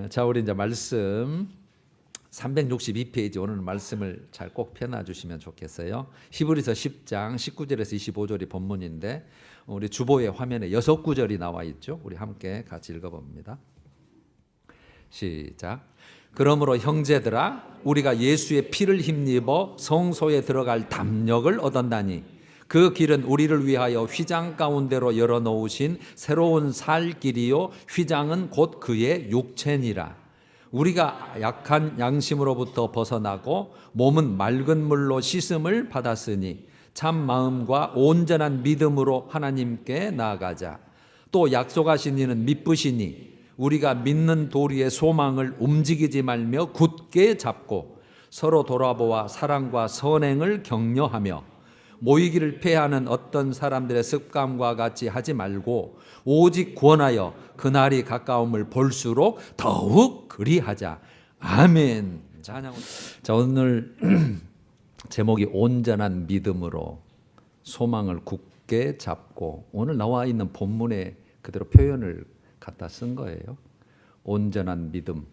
자, 우리 이제 말씀 362페이지 오늘 말씀을 잘 꼭 펴놔 주시면 좋겠어요. 히브리서 10장 19절에서 25절이 본문인데 우리 주보의 화면에 6구절이 나와 있죠. 우리 함께 같이 읽어봅니다. 시작. 그러므로 형제들아 우리가 예수의 피를 힘입어 성소에 들어갈 담력을 얻었나니 그 길은 우리를 위하여 휘장 가운데로 열어놓으신 새로운 살 길이요 휘장은 곧 그의 육체니라. 우리가 약한 양심으로부터 벗어나고 몸은 맑은 물로 씻음을 받았으니 참 마음과 온전한 믿음으로 하나님께 나아가자. 또 약속하신 이는 미쁘시니 우리가 믿는 도리의 소망을 움직이지 말며 굳게 잡고 서로 돌아보아 사랑과 선행을 격려하며 모이기를 패하는 어떤 사람들의 습관과 같이 하지 말고 오직 권하여 그날이 가까움을 볼수록 더욱 그리하자. 아멘. 자, 오늘 제목이 온전한 믿음으로 소망을 굳게 잡고, 오늘 나와 있는 본문에 그대로 표현을 갖다 쓴 거예요. 온전한 믿음,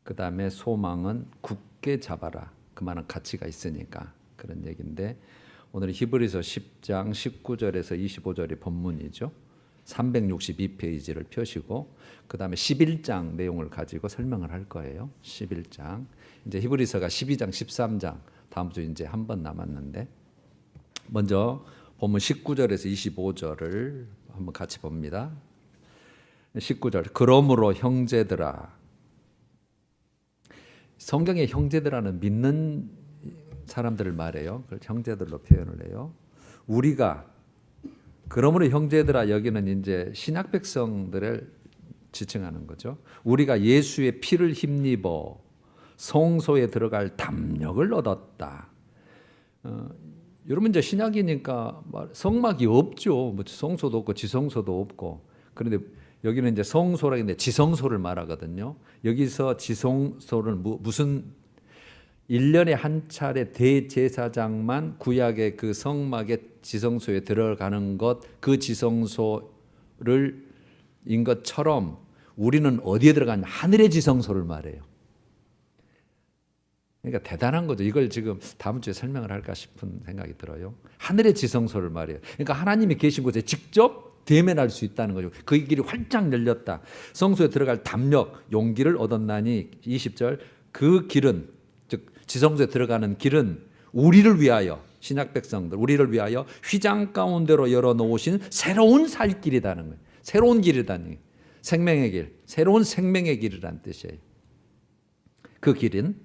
그 다음에 소망은 굳게 잡아라. 그만한 가치가 있으니까 그런 얘기인데, 오늘 히브리서 10장 19절에서 25절이 본문이죠. 362페이지를 펴시고 그 다음에 11장 내용을 가지고 설명을 할 거예요. 11장. 이제 히브리서가 12장 13장 다음 주 이제 한 번 남았는데, 먼저 본문 19절에서 25절을 한번 같이 봅니다. 19절. 그러므로 형제들아. 성경의 형제들아는 믿는 사람들을 말해요. 그걸 형제들로 표현을 해요. 우리가, 그러므로 형제들아, 여기는 이제 신약 백성들을 지칭하는 거죠. 우리가 예수의 피를 힘입어 성소에 들어갈 담력을 얻었다. 여러분 이제 신약이니까 성막이 없죠. 뭐 성소도 없고 지성소도 없고. 그런데 여기는 이제 성소라는데 지성소를 말하거든요. 여기서 지성소를 무슨 1년에 한 차례 대제사장만 구약의 그 성막의 지성소에 들어가는 것, 그 지성소를 인 것처럼 우리는 어디에 들어가냐? 하늘의 지성소를 말해요. 그러니까 대단한 거죠. 이걸 지금 다음 주에 설명을 할까 싶은 생각이 들어요. 하늘의 지성소를 말해요. 그러니까 하나님이 계신 곳에 직접 대면할 수 있다는 거죠. 그 길이 활짝 열렸다. 성소에 들어갈 담력, 용기를 얻었나니 20절. 그 길은, 즉 지성소에 들어가는 길은 우리를 위하여, 신약 백성들 우리를 위하여 휘장 가운데로 열어놓으신 새로운 살 길이라는 거예요. 새로운 길이라는 거예요. 생명의 길, 새로운 생명의 길이라는 뜻이에요. 그 길은,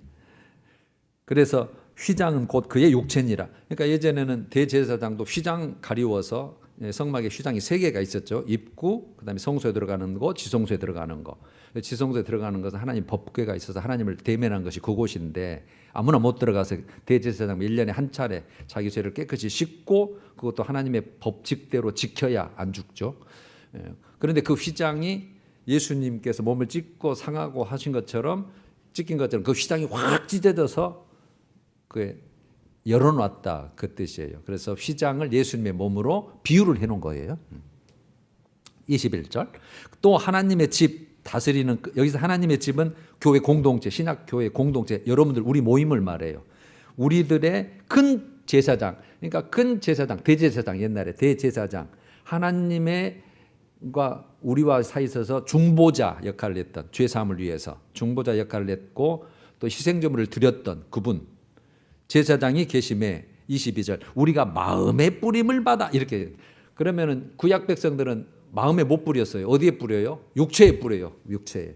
그래서 휘장은 곧 그의 육체니라. 그러니까 예전에는 대제사장도 휘장 가리워서 성막에 휘장이 3개가 있었죠. 입구, 그다음에 성소에 들어가는 거, 지성소에 들어가는 거. 지성소에 들어가는 것은 하나님 법궤가 있어서 하나님을 대면한 것이 그곳인데, 아무나 못 들어가서 대제사장 1년에 한 차례 자기 죄를 깨끗이 씻고 그것도 하나님의 법칙대로 지켜야 안 죽죠. 그런데 그 휘장이 예수님께서 몸을 찢고 상하고 하신 것처럼, 찢긴 것처럼 그 휘장이 확 찢어져서 그 열어놨다, 그 뜻이에요. 그래서 휘장을 예수님의 몸으로 비유를 해놓은 거예요. 21절. 또 하나님의 집 다스리는, 여기서 하나님의 집은 교회 공동체, 신약 교회 공동체, 여러분들 우리 모임을 말해요. 우리들의 큰 제사장, 그러니까 큰 제사장, 대제사장, 옛날에 대제사장, 하나님과 우리와 사이에 있어서 중보자 역할을 했던, 죄 사함을 위해서 중보자 역할을 했고 또 희생제물을 드렸던 그분 제사장이 계심에 22절. 우리가 마음의 뿌림을 받아, 이렇게. 그러면은 구약 백성들은 마음에 못 뿌렸어요. 어디에 뿌려요? 육체에 뿌려요. 육체에.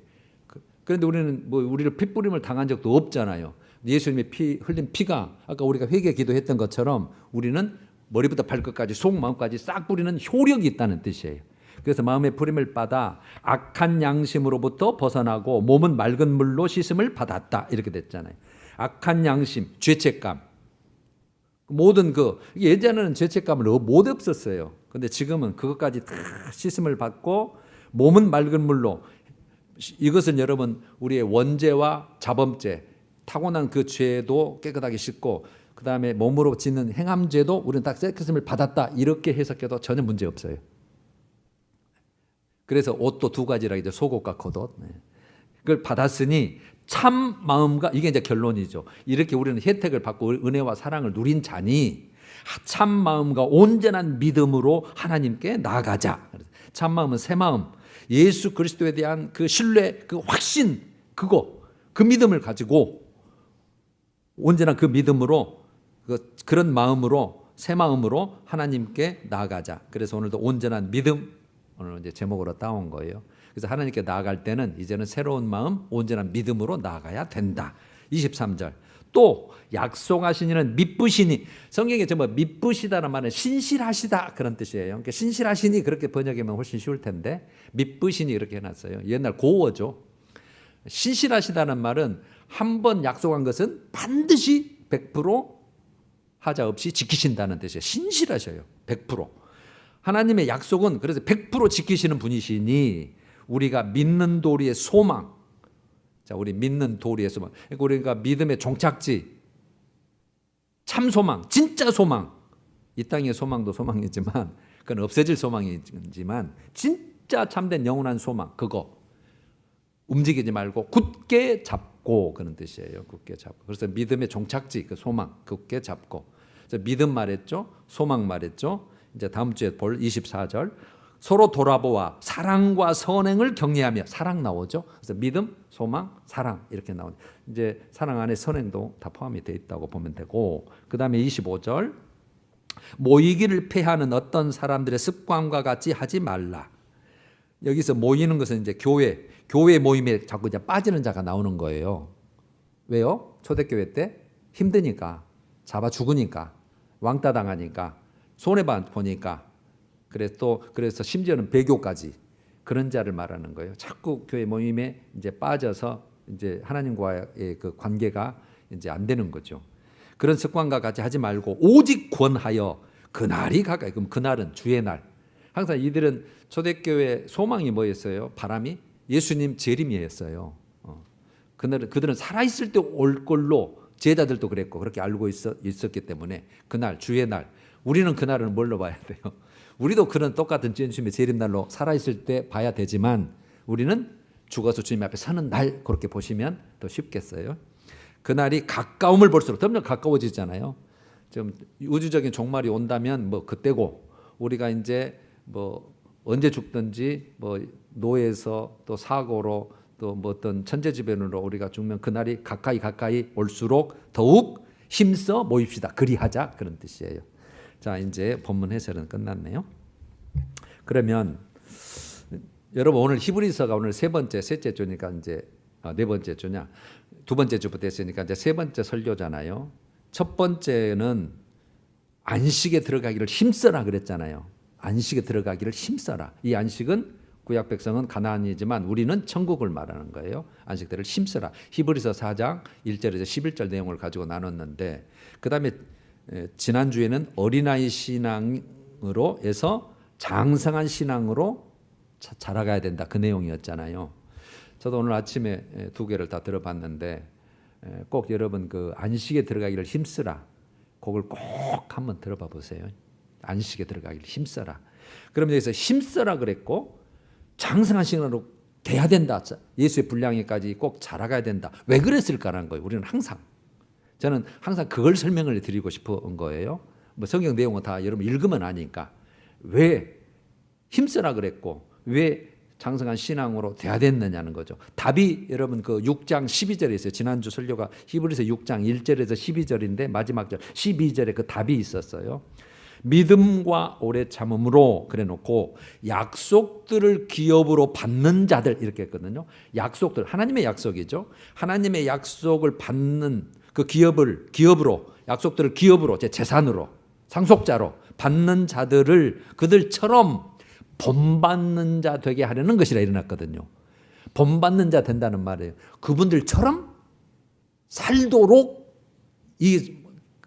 그런데 우리는 뭐 우리를 피 뿌림을 당한 적도 없잖아요. 예수님의 피, 흘린 피가 아까 우리가 회개 기도했던 것처럼 우리는 머리부터 발끝까지 속마음까지 싹 뿌리는 효력이 있다는 뜻이에요. 그래서 마음의 뿌림을 받아 악한 양심으로부터 벗어나고 몸은 맑은 물로 씻음을 받았다, 이렇게 됐잖아요. 악한 양심, 죄책감, 모든 예전에는 죄책감을 못 없었어요. 근데 지금은 그것까지 다 씻음을 받고 몸은 맑은 물로, 이것은 여러분 우리의 원죄와 자범죄, 타고난 그 죄도 깨끗하게 씻고 그 다음에 몸으로 짓는 행함죄도 우리는 다 깨끗음을 받았다, 이렇게 해석해도 전혀 문제 없어요. 그래서 옷도 2가지라, 이제 속옷과 겉옷. 그걸 받았으니 참 마음과, 이게 이제 결론이죠. 이렇게 우리는 혜택을 받고 은혜와 사랑을 누린 자니 참 마음과 온전한 믿음으로 하나님께 나아가자. 참 마음은 새 마음, 예수 그리스도에 대한 그 신뢰, 그 확신, 그 믿음을 가지고 온전한 그 믿음으로 그런 마음으로, 새 마음으로 하나님께 나아가자. 그래서 오늘도 온전한 믿음, 오늘 이제 제목으로 따온 거예요. 그래서 하나님께 나아갈 때는 이제는 새로운 마음, 온전한 믿음으로 나아가야 된다. 23절. 또 약속하신 이는 믿으시니, 성경에 전부 믿으시다는 말은 신실하시다 그런 뜻이에요. 그러니까 신실하시니 그렇게 번역하면 훨씬 쉬울 텐데 믿으시니 이렇게 해놨어요. 옛날 고어죠. 신실하시다는 말은 한 번 약속한 것은 반드시 100% 하자 없이 지키신다는 뜻이에요. 신실하셔요. 100%. 하나님의 약속은 그래서 100% 지키시는 분이시니 우리가 믿는 도리의 소망. 자, 우리 믿는 도리의 소망. 그러니까 우리가 믿음의 종착지, 참 소망, 진짜 소망. 이 땅의 소망도 소망이지만 그건 없어질 소망이지만 진짜 참된 영원한 소망, 그거 움직이지 말고 굳게 잡고, 그런 뜻이에요. 굳게 잡고. 그래서 믿음의 종착지, 그 소망 굳게 잡고. 그래서 믿음 말했죠. 소망 말했죠. 이제 다음 주에 볼 24절. 서로 돌아보아 사랑과 선행을 격려하며, 사랑 나오죠. 그래서 믿음, 소망, 사랑 이렇게 나오죠. 이제 사랑 안에 선행도 다 포함이 되어 있다고 보면 되고, 그 다음에 25절. 모이기를 패하는 어떤 사람들의 습관과 같이 하지 말라. 여기서 모이는 것은 이제 교회 모임에 자꾸 이제 빠지는 자가 나오는 거예요. 왜요? 초대교회 때 힘드니까, 잡아 죽으니까, 왕따 당하니까, 손해 보니까, 그래서 심지어는 배교까지, 그런 자를 말하는 거예요. 자꾸 교회 모임에 이제 빠져서 이제 하나님과의 그 관계가 이제 안 되는 거죠. 그런 습관과 같이 하지 말고 오직 권하여 그날이 가까이. 그럼 그날은 주의 날. 항상 이들은 초대교회 소망이 뭐였어요? 바람이 예수님 재림이었어요. 그들은 살아있을 때 올 걸로, 제자들도 그랬고 그렇게 알고 있었기 때문에 그날, 주의 날. 우리는 그날은 뭘로 봐야 돼요? 우리도 그런 똑같은 예수님의 재림날로 살아있을 때 봐야 되지만 우리는 죽어서 주님 앞에 서는 날, 그렇게 보시면 더 쉽겠어요. 그날이 가까움을 볼수록 점점 가까워지잖아요. 좀 우주적인 종말이 온다면 뭐 그때고, 우리가 이제 뭐 언제 죽든지 뭐 노예에서 또 사고로 또 뭐 어떤 천재지변으로 우리가 죽면 그날이 가까이 올수록 더욱 힘써 모입시다. 그리하자, 그런 뜻이에요. 자, 이제 본문 해설은 끝났네요. 그러면 여러분, 오늘 히브리서가 오늘 셋째 주니까 이제 네 번째 주냐, 두 번째 주부터 했으니까 이제 세 번째 설교잖아요. 첫 번째는 안식에 들어가기를 힘써라 그랬잖아요. 안식에 들어가기를 힘써라. 이 안식은 구약 백성은 가나안이지만 우리는 천국을 말하는 거예요. 안식들을 힘써라. 히브리서 4장 1절에서 11절 내용을 가지고 나눴는데, 그 다음에 지난주에는 어린아이 신앙으로 해서 장성한 신앙으로 자라가야 된다, 그 내용이었잖아요. 저도 오늘 아침에 두 개를 다 들어봤는데 꼭 여러분 그 안식에 들어가기를 힘쓰라, 그걸 꼭 한번 들어봐 보세요. 안식에 들어가기를 힘써라. 그러면 여기서 힘써라 그랬고 장성한 신앙으로 돼야 된다, 예수의 분량에까지 꼭 자라가야 된다. 왜 그랬을까라는 거예요. 우리는 저는 항상 그걸 설명을 드리고 싶은 거예요. 뭐 성경 내용은 다 여러분 읽으면 아니까 왜 힘쓰라 그랬고 왜 장성한 신앙으로 돼야 됐느냐는 거죠. 답이 여러분 그 6장 12절에 있어요. 지난주 설교가 히브리서 6장 1절에서 12절인데 마지막 절 12절에 그 답이 있었어요. 믿음과 오래 참음으로 그래 놓고 약속들을 기업으로 받는 자들, 이렇게 했거든요. 약속들, 하나님의 약속이죠. 하나님의 약속을 받는 그 기업으로, 약속들을 기업으로, 제 재산으로, 상속자로 받는 자들을 그들처럼 본받는 자 되게 하려는 것이라 일어났거든요. 본받는 자 된다는 말이에요. 그분들처럼 살도록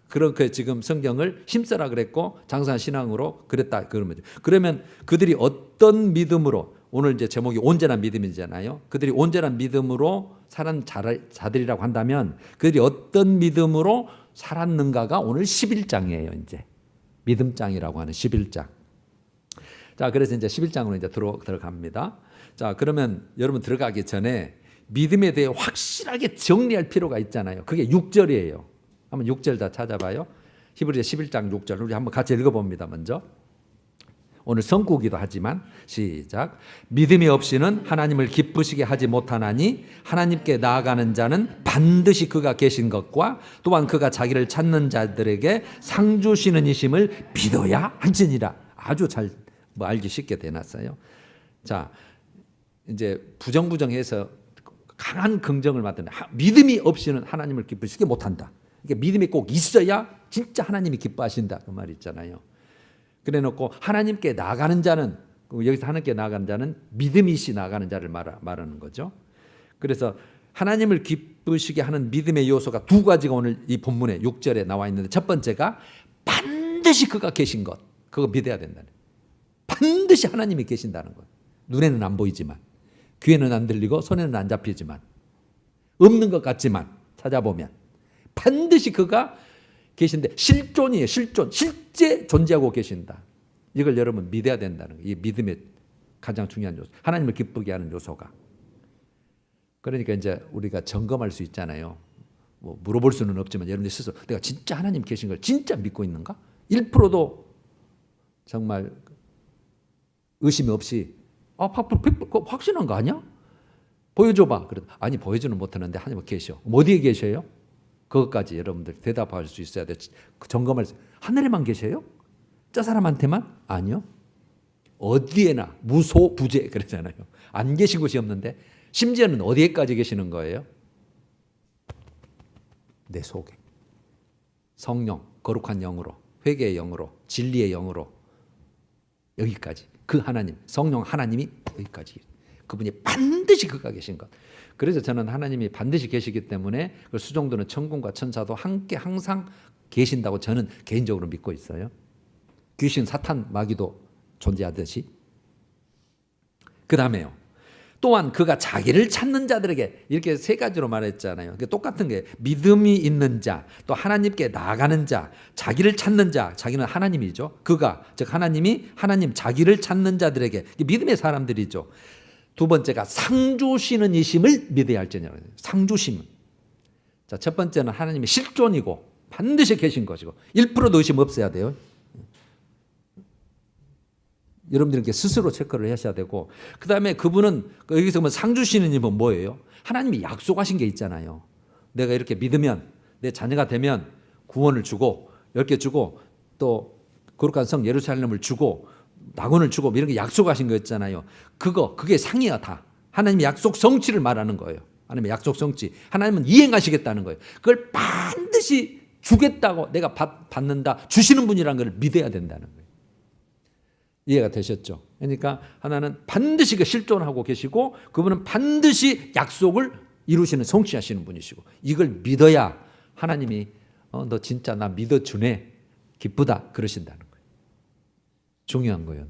그런 지금 성경을 힘써라 그랬고 장성한 신앙으로 그랬다, 그런 거죠. 그러면 그들이 어떤 믿음으로, 오늘 이제 제목이 온전한 믿음이잖아요. 그들이 온전한 믿음으로 살은 자들이라고 한다면 그들이 어떤 믿음으로 살았는가가 오늘 11장이에요. 이제 믿음장이라고 하는 11장. 자, 그래서 이제 11장으로 이제 들어갑니다. 자, 그러면 여러분 들어가기 전에 믿음에 대해 확실하게 정리할 필요가 있잖아요. 그게 6절이에요. 한번 6절 다 찾아봐요. 히브리서 11장 6절 우리 한번 같이 읽어봅니다. 먼저 오늘 성구기도 하지만 시작. 믿음이 없이는 하나님을 기쁘시게 하지 못하나니 하나님께 나아가는 자는 반드시 그가 계신 것과 또한 그가 자기를 찾는 자들에게 상 주시는 이심을 믿어야 할지니라. 아주 잘 알기 쉽게 되놨어요. 자, 이제 부정부정해서 강한 긍정을 받는 믿음이 없이는 하나님을 기쁘시게 못한다. 이게 믿음이 꼭 있어야 진짜 하나님이 기뻐하신다 그 말 있잖아요. 그래놓고 하나님께 나가는 자는 여기서 하나님께 나가는 자는 믿음이 있이 나가는 자를 말하는 거죠. 그래서 하나님을 기쁘시게 하는 믿음의 요소가 두 가지가 오늘 이 본문에 6절에 나와 있는데 첫 번째가 반드시 그가 계신 것. 그거 믿어야 된다는 거예요. 반드시 하나님이 계신다는 거예요. 눈에는 안 보이지만 귀에는 안 들리고 손에는 안 잡히지만 없는 것 같지만 찾아보면 반드시 그가 계신데 실존이에요. 실존. 실제 존재하고 계신다. 이걸 여러분 믿어야 된다는 거예요. 이 믿음의 가장 중요한 요소. 하나님을 기쁘게 하는 요소가. 그러니까 이제 우리가 점검할 수 있잖아요. 뭐 물어볼 수는 없지만 여러분들 스스로 내가 진짜 하나님 계신 걸 진짜 믿고 있는가? 1%도 정말 의심이 없이 100% 확신한 거 아니야? 보여줘봐. 그래. 아니 보여주는 못하는데 하나님 계셔. 어디에 계셔요? 그것까지 여러분들 대답할 수 있어야 돼. 점검할 수. 하늘에만 계셔요? 저 사람한테만? 아니요. 어디에나 무소부재 그러잖아요. 안 계신 곳이 없는데 심지어는 어디에까지 계시는 거예요? 내 속에. 성령, 거룩한 영으로, 회개의 영으로, 진리의 영으로 여기까지. 그 하나님, 성령 하나님이 여기까지. 그분이 반드시 그가 계신 것. 그래서 저는 하나님이 반드시 계시기 때문에 수종도는 천군과 천사도 함께 항상 계신다고 저는 개인적으로 믿고 있어요. 귀신, 사탄, 마귀도 존재하듯이. 그 다음에요. 또한 그가 자기를 찾는 자들에게 이렇게 세 가지로 말했잖아요. 똑같은 게 믿음이 있는 자, 또 하나님께 나아가는 자, 자기를 찾는 자, 자기는 하나님이죠. 그가, 즉 하나님이 하나님 자기를 찾는 자들에게 믿음의 사람들이죠. 두 번째가 상 주시는 이심을 믿어야 할지니라. 상 주심은. 자, 첫 번째는 하나님의 실존이고 반드시 계신 것이고 1%도 의심 없어야 돼요. 여러분들께 스스로 체크를 하셔야 되고 그 다음에 그분은 여기서 뭐 상 주시는 이은 뭐예요? 하나님이 약속하신 게 있잖아요. 내가 이렇게 믿으면 내 자녀가 되면 구원을 주고 10개 주고 또 거룩한 성 예루살렘을 주고 낙원을 주고 이런 게 약속하신 거 있잖아요. 그게 상이야 다. 하나님의 약속 성취를 말하는 거예요. 하나님의 약속 성취. 하나님은 이행하시겠다는 거예요. 그걸 반드시 주겠다고 내가 받는다. 주시는 분이라는 걸 믿어야 된다는 거예요. 이해가 되셨죠? 그러니까 하나는 반드시 그 실존하고 계시고 그분은 반드시 약속을 이루시는 성취하시는 분이시고 이걸 믿어야 하나님이 너 진짜 나 믿어주네. 기쁘다. 그러신다는 거예요. 중요한 거예요.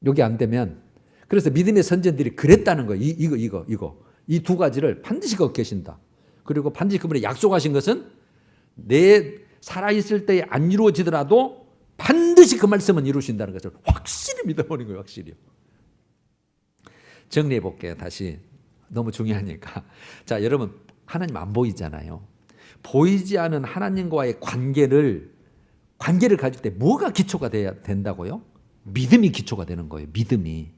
여기 안 되면 그래서 믿음의 선전들이 그랬다는 거예요. 이거. 이 두 가지를 반드시 갖고 계신다. 그리고 반드시 그분이 약속하신 것은 내 살아있을 때에 안 이루어지더라도 반드시 그 말씀은 이루신다는 것을 확실히 믿어버린 거예요. 확실히. 정리해 볼게요. 다시. 너무 중요하니까. 자, 여러분 하나님 안 보이잖아요. 보이지 않은 하나님과의 관계를 가질 때 뭐가 기초가 돼야 된다고요? 믿음이 기초가 되는 거예요. 믿음이.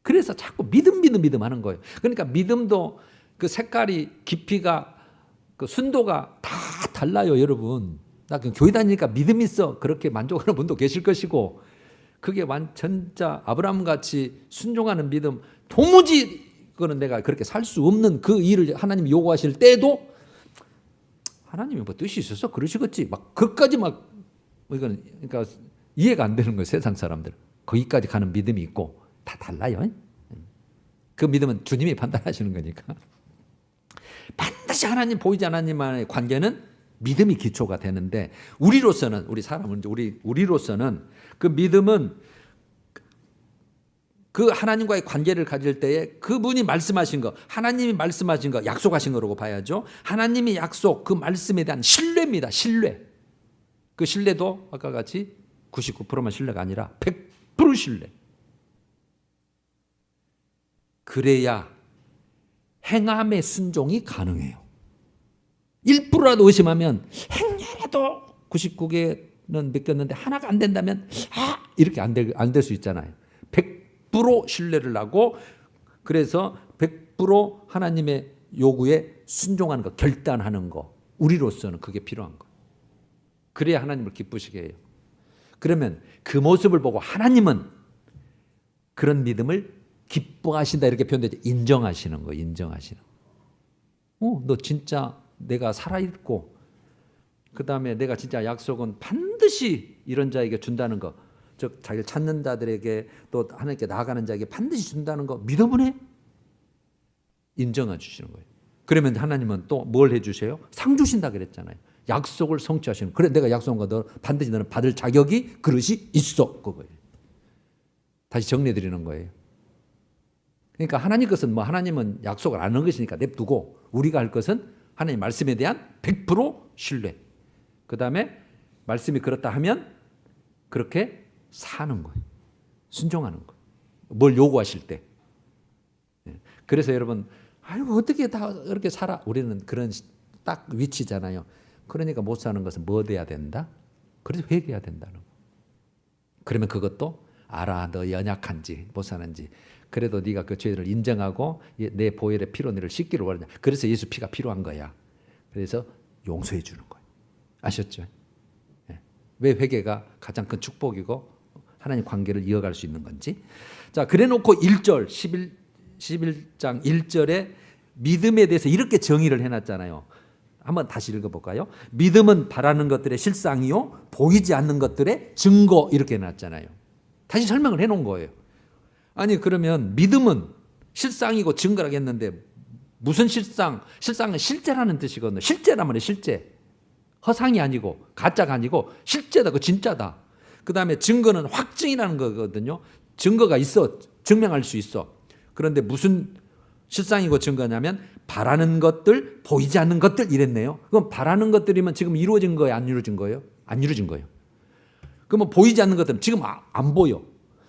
그래서 자꾸 믿음 하는 거예요. 그러니까 믿음도 그 색깔이 깊이가 그 순도가 다 달라요, 여러분. 나 교회 다니니까 믿음 있어. 그렇게 만족하는 분도 계실 것이고 그게 진짜 아브라함 같이 순종하는 믿음 도무지 그거는 내가 그렇게 살 수 없는 그 일을 하나님이 요구하실 때도 하나님이 뭐 뜻이 있어서 그러시겠지. 막 그까지 이건 그러니까 이해가 안 되는 거예요. 세상 사람들. 거기까지 가는 믿음이 있고 다 달라요. 그 믿음은 주님이 판단하시는 거니까. 반드시 하나님 보이지 않았니만의 관계는 믿음이 기초가 되는데 우리로서는 우리로서는 그 믿음은 그 하나님과의 관계를 가질 때에 그분이 말씀하신 거, 하나님이 말씀하신 거, 약속하신 거라고 봐야죠. 하나님이 약속, 그 말씀에 대한 신뢰입니다. 신뢰. 그 신뢰도 아까 같이 99%만 신뢰가 아니라 100% 신뢰. 그래야 행함의 순종이 가능해요. 1%라도 의심하면 행여라도 99개는 맡겼는데 하나가 안 된다면 이렇게 안 될 수 있잖아요. 100% 신뢰를 하고 그래서 100% 하나님의 요구에 순종하는 거, 결단하는 거, 우리로서는 그게 필요한 거예요. 그래야 하나님을 기쁘시게 해요. 그러면 그 모습을 보고 하나님은 그런 믿음을 기뻐하신다 이렇게 표현되죠. 인정하시는 거예요. 인정하시는 거. 너 진짜 내가 살아있고 그 다음에 내가 진짜 약속은 반드시 이런 자에게 준다는 거, 즉 자기를 찾는 자들에게 또 하나님께 나아가는 자에게 반드시 준다는 거 믿어보네? 인정해 주시는 거예요. 그러면 하나님은 또 뭘 해주세요? 상 주신다 그랬잖아요. 약속을 성취하시는. 그래 내가 약속한 거 너 반드시 너는 받을 자격이 그릇이 있어. 그거예요. 다시 정리해 드리는 거예요. 그러니까 하나님 것은 뭐 하나님은 약속을 안 하는 것이니까 냅두고 우리가 할 것은 하나님 말씀에 대한 100% 신뢰. 그 다음에 말씀이 그렇다 하면 그렇게 사는 거예요. 순종하는 거예요. 뭘 요구하실 때. 그래서 여러분 아이고 어떻게 다 이렇게 살아. 우리는 그런 딱 위치잖아요. 그러니까 못 사는 것은 뭐 돼야 된다? 그래서 회개해야 된다는 거. 그러면 그것도 알아. 너 연약한지 못 사는지. 그래도 네가 그 죄를 인정하고 내 보혈의 피로 너를 씻기를 원하냐. 그래서 예수 피가 필요한 거야. 그래서 용서해 주는 거예요. 아셨죠? 왜 회개가 가장 큰 축복이고 하나님 관계를 이어갈 수 있는 건지. 자, 그래놓고 1절 11장 1절에 믿음에 대해서 이렇게 정의를 해놨잖아요. 한번 다시 읽어볼까요? 믿음은 바라는 것들의 실상이요 보이지 않는 것들의 증거 이렇게 해놨잖아요. 다시 설명을 해놓은 거예요. 아니 그러면 믿음은 실상이고 증거라고 했는데 무슨 실상? 실상은 실제라는 뜻이거든요. 실제란 말이에요. 실제. 허상이 아니고 가짜가 아니고 실제다. 그 진짜다. 그 다음에 증거는 확증이라는 거거든요. 증거가 있어. 증명할 수 있어. 그런데 무슨 실상이고 증거냐면 바라는 것들, 보이지 않는 것들 이랬네요. 그럼 바라는 것들이면 지금 이루어진 거예요? 안 이루어진 거예요? 안 이루어진 거예요. 그러면 보이지 않는 것들은 지금 안 보여.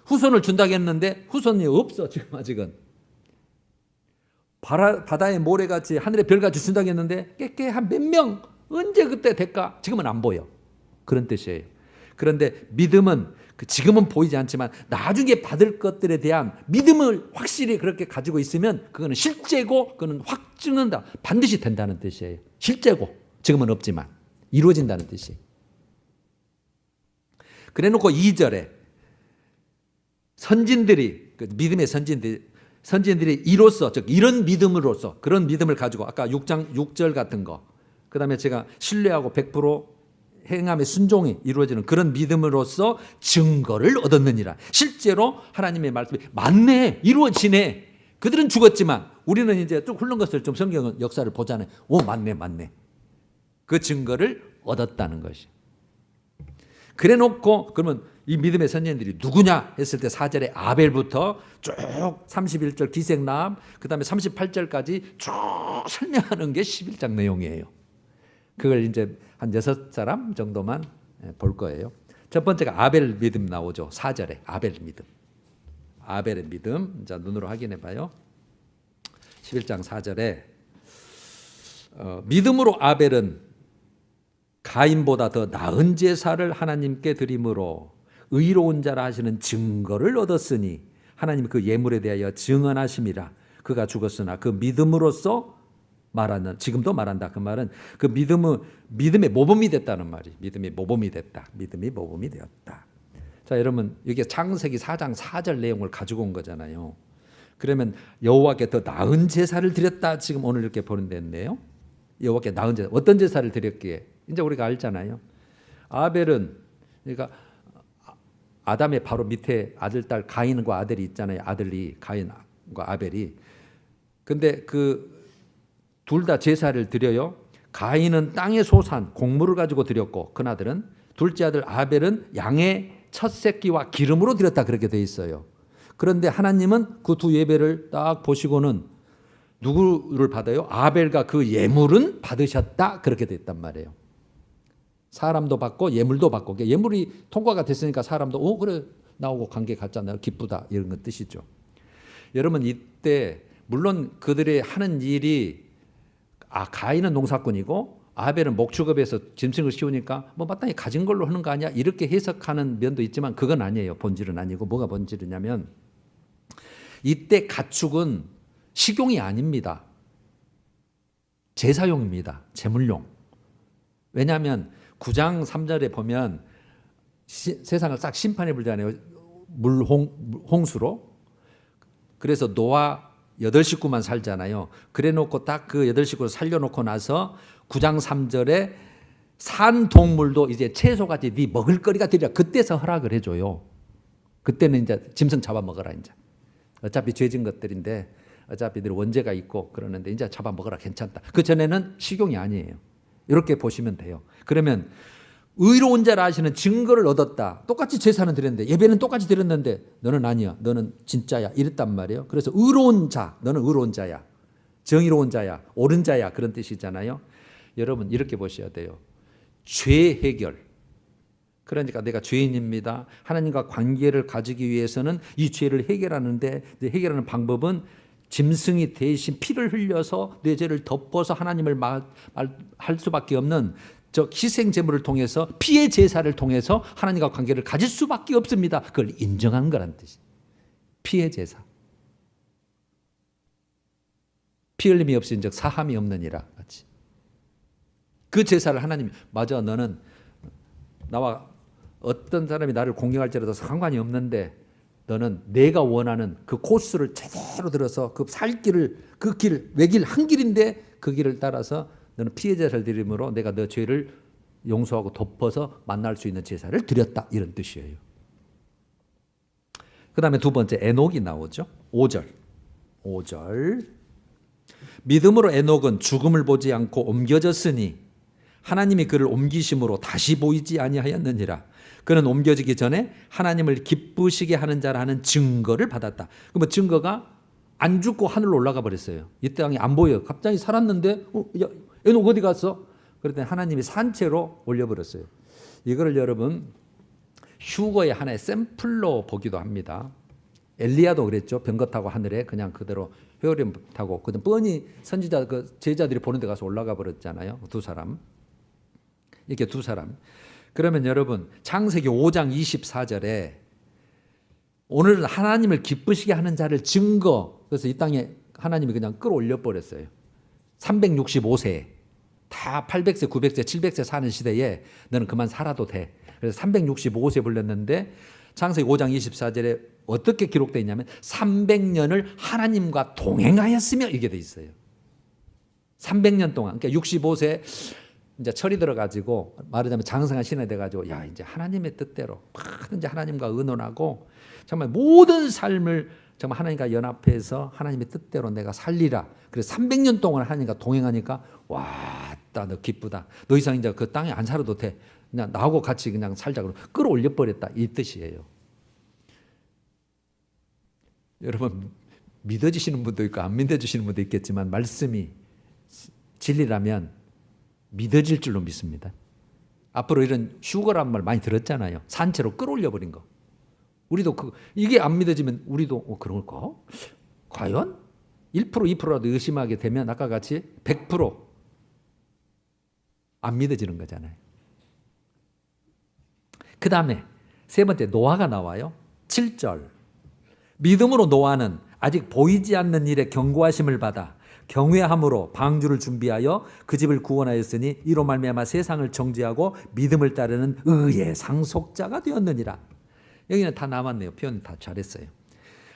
후손을 준다고 했는데 후손이 없어. 지금 아직은. 바다의 모래같이 하늘의 별같이 준다고 했는데 깨깨 한 몇 명 언제 그때 될까? 지금은 안 보여. 그런 뜻이에요. 그런데 믿음은 지금은 보이지 않지만 나중에 받을 것들에 대한 믿음을 확실히 그렇게 가지고 있으면 그거는 실제고 그거는 확증은 다 반드시 된다는 뜻이에요. 실제고 지금은 없지만 이루어진다는 뜻이에요. 그래놓고 2절에 선진들이 믿음의 선진들이 이로써 즉 이런 믿음으로써 그런 믿음을 가지고 아까 6장 6절 같은 거 그다음에 제가 신뢰하고 100% 행함의 순종이 이루어지는 그런 믿음으로써 증거를 얻었느니라. 실제로 하나님의 말씀이 맞네, 이루어지네. 그들은 죽었지만 우리는 이제 좀 훑는 것을 좀 성경 역사를 보잖아요. 오, 맞네. 그 증거를 얻었다는 것이. 그래놓고 그러면 이 믿음의 선지자들이 누구냐 했을 때 4절에 아벨부터 쭉 31절 기생남 그다음에 38절까지 쭉 설명하는 게 11장 내용이에요. 그걸 이제 한 6사람 정도만 볼 거예요. 첫 번째가 아벨 믿음 나오죠. 4절에 아벨 믿음. 아벨의 믿음. 자, 눈으로 확인해 봐요. 11장 4절에 믿음으로 아벨은 가인보다 더 나은 제사를 하나님께 드림으로 의로운 자라 하시는 증거를 얻었으니 하나님이 그 예물에 대하여 증언하심이라. 그가 죽었으나 그 믿음으로써 말하는 지금도 말한다. 그 말은 그 믿음의 모범이 됐다는 말이. 믿음의 모범이 됐다. 믿음이 모범이 되었다. 자, 여러분 여기 창세기 4장 4절 내용을 가지고 온 거잖아요. 그러면 여호와께 더 나은 제사를 드렸다. 지금 오늘 이렇게 보는 데인데요. 여호와께 나은 제사. 어떤 제사를 드렸기에 이제 우리가 알잖아요. 아벨은 그러니까 아담의 바로 밑에 아들 딸 가인과 아델이 있잖아요. 아들이 가인과 아벨이. 근데 그 둘 다 제사를 드려요. 가인은 땅의 소산 곡물을 가지고 드렸고 그 아들은 둘째 아들 아벨은 양의 첫 새끼와 기름으로 드렸다 그렇게 돼 있어요. 그런데 하나님은 그 두 예배를 딱 보시고는 누구를 받아요? 아벨과 그 예물은 받으셨다 그렇게 돼 있단 말이에요. 사람도 받고 예물도 받고 예물이 통과가 됐으니까 사람도 그래 나오고 관계 갖잖아요. 기쁘다 이런 건 뜻이죠. 여러분 이때 물론 그들이 하는 일이 가인은 농사꾼이고 아벨은 목축업에서 짐승을 키우니까 뭐 마땅히 가진 걸로 하는 거 아니야? 이렇게 해석하는 면도 있지만 그건 아니에요. 본질은 아니고 뭐가 본질이냐면 이때 가축은 식용이 아닙니다. 제사용입니다. 제물용. 왜냐하면 9장 3절에 보면 세상을 싹 심판해 불잖아요. 홍수로. 그래서 노아 8식구만 살잖아요. 그래 놓고 딱 그 8식구를 살려놓고 나서 9장 3절에 산 동물도 이제 채소같이 네 먹을 거리가 되리라. 그때서 허락을 해줘요. 그때는 이제 짐승 잡아 먹어라. 이제 어차피 죄진 것들인데 어차피 늘 원죄가 있고 그러는데 이제 잡아 먹어라. 괜찮다. 그 전에는 식용이 아니에요. 이렇게 보시면 돼요. 그러면 의로운 자라 하시는 증거를 얻었다. 똑같이 제사는 드렸는데 예배는 똑같이 드렸는데 너는 아니야. 너는 진짜야. 이랬단 말이에요. 그래서 의로운 자, 너는 의로운 자야. 정의로운 자야. 옳은 자야. 그런 뜻이잖아요. 여러분 이렇게 보셔야 돼요. 죄 해결. 그러니까 내가 죄인입니다. 하나님과 관계를 가지기 위해서는 이 죄를 해결하는데 해결하는 방법은 짐승이 대신 피를 흘려서 내 죄를 덮어서 하나님을 할 수밖에 없는 저 희생 제물을 통해서 피의 제사를 통해서 하나님과 관계를 가질 수밖에 없습니다. 그걸 인정한 거란 뜻이. 피의 제사. 피 흘림이 없은즉 사함이 없느니라. 같이. 그 제사를 하나님이 맞아 너는 나와 어떤 사람이 나를 공경할지라도 상관이 없는데 너는 내가 원하는 그 코스를 제대로 들어서 그 살 길을 그 길 외길 한 길인데 그 길을 따라서 너는 피해 제사를 드림으로 내가 너 죄를 용서하고 덮어서 만날 수 있는 제사를 드렸다. 이런 뜻이에요. 그 다음에 두 번째 에녹이 나오죠. 5절 믿음으로 에녹은 죽음을 보지 않고 옮겨졌으니 하나님이 그를 옮기심으로 다시 보이지 아니하였느니라. 그는 옮겨지기 전에 하나님을 기쁘시게 하는 자라는 증거를 받았다. 그러면 증거가 안 죽고 하늘로 올라가 버렸어요. 이 땅이 안 보여요. 갑자기 살았는데 야, 에녹 어디 갔어? 그랬더니 하나님이 산채로 올려버렸어요. 이거를 여러분 휴거의 하나의 샘플로 보기도 합니다. 엘리야도 그랬죠. 병거 타고 하늘에 그냥 그대로 회오리 타고 그냥 뻔히 선지자 그 제자들이 보는 데 가서 올라가 버렸잖아요. 두 사람. 이렇게 두 사람. 그러면 여러분 창세기 5장 24절에 오늘은 하나님을 기쁘시게 하는 자를 증거. 그래서 이 땅에 하나님이 그냥 끌어올려 버렸어요. 365세 다 800세 900세 700세 사는 시대에 너는 그만 살아도 돼. 그래서 365세 불렸는데 창세기 5장 24절에 어떻게 기록되어 있냐면 300년을 하나님과 동행하였으며 이게 돼 있어요. 300년 동안. 그러니까 65세 이제 철이 들어가지고 말하자면 장성한 신이 돼가지고 야 이제 하나님의 뜻대로 뭐든지 하나님과 의논하고 정말 모든 삶을 정말 하나님과 연합해서 하나님의 뜻대로 내가 살리라. 그래서 300년 동안 하나님과 동행하니까 와따 너 기쁘다. 너 이상 이제 그 땅에 안 살아도 돼. 그냥 나하고 같이 그냥 살자. 그러고 끌어올려 버렸다. 이 뜻이에요. 여러분 믿어지시는 분도 있고 안 믿어지시는 분도 있겠지만 말씀이 진리라면 믿어질 줄로 믿습니다. 앞으로 이런 휴거란 말 많이 들었잖아요. 산채로 끌어올려 버린 거. 우리도 이게 안 믿어지면 우리도 그럴까? 과연 1% 2%라도 의심하게 되면 아까 같이 100% 안 믿어지는 거잖아요. 그 다음에 세 번째 노아가 나와요. 7절 믿음으로 노아는 아직 보이지 않는 일에 경고하심을 받아 경외함으로 방주를 준비하여 그 집을 구원하였으니 이로 말미암아 세상을 정죄하고 믿음을 따르는 의의 상속자가 되었느니라. 여기는 다 남았네요. 표현 다 잘했어요.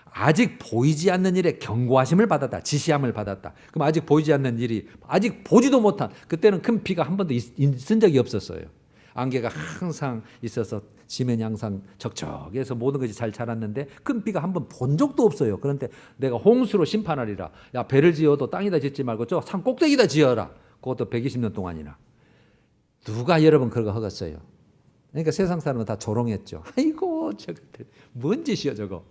아직 보이지 않는 일에 경고하심을 받았다. 지시함을 받았다. 그럼 아직 보이지 않는 일이 아직 보지도 못한 그때는 큰 비가 한 번도 있은 적이 없었어요. 안개가 항상 있어서 지면이 항상 적적해서 모든 것이 잘 자랐는데 큰 비가 한 번 본 적도 없어요. 그런데 내가 홍수로 심판하리라. 야 배를 지어도 땅에다 짓지 말고 저 산 꼭대기다 지어라. 그것도 120년 동안이나. 누가 여러분 그런 거 하겠어요. 그러니까 세상 사람은 다 조롱했죠. 아이고 저것들 뭔 짓이야 저거.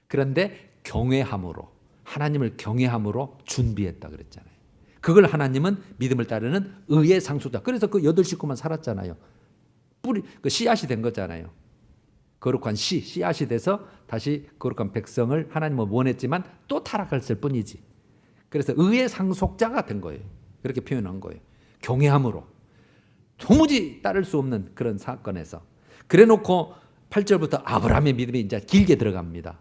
그런데 경외함으로 하나님을 경외함으로 준비했다 그랬잖아요. 그걸 하나님은 믿음을 따르는 의의 상속자. 그래서 그 8식구만 살았잖아요. 뿌리 그 씨앗이 된 거잖아요. 거룩한 씨앗이 돼서 다시 거룩한 백성을 하나님은 원했지만 또 타락했을 뿐이지. 그래서 의의 상속자가 된 거예요. 그렇게 표현한 거예요. 경외함으로. 도무지 따를 수 없는 그런 사건에서. 그래 놓고 8절부터 아브라함의 믿음이 이제 길게 들어갑니다.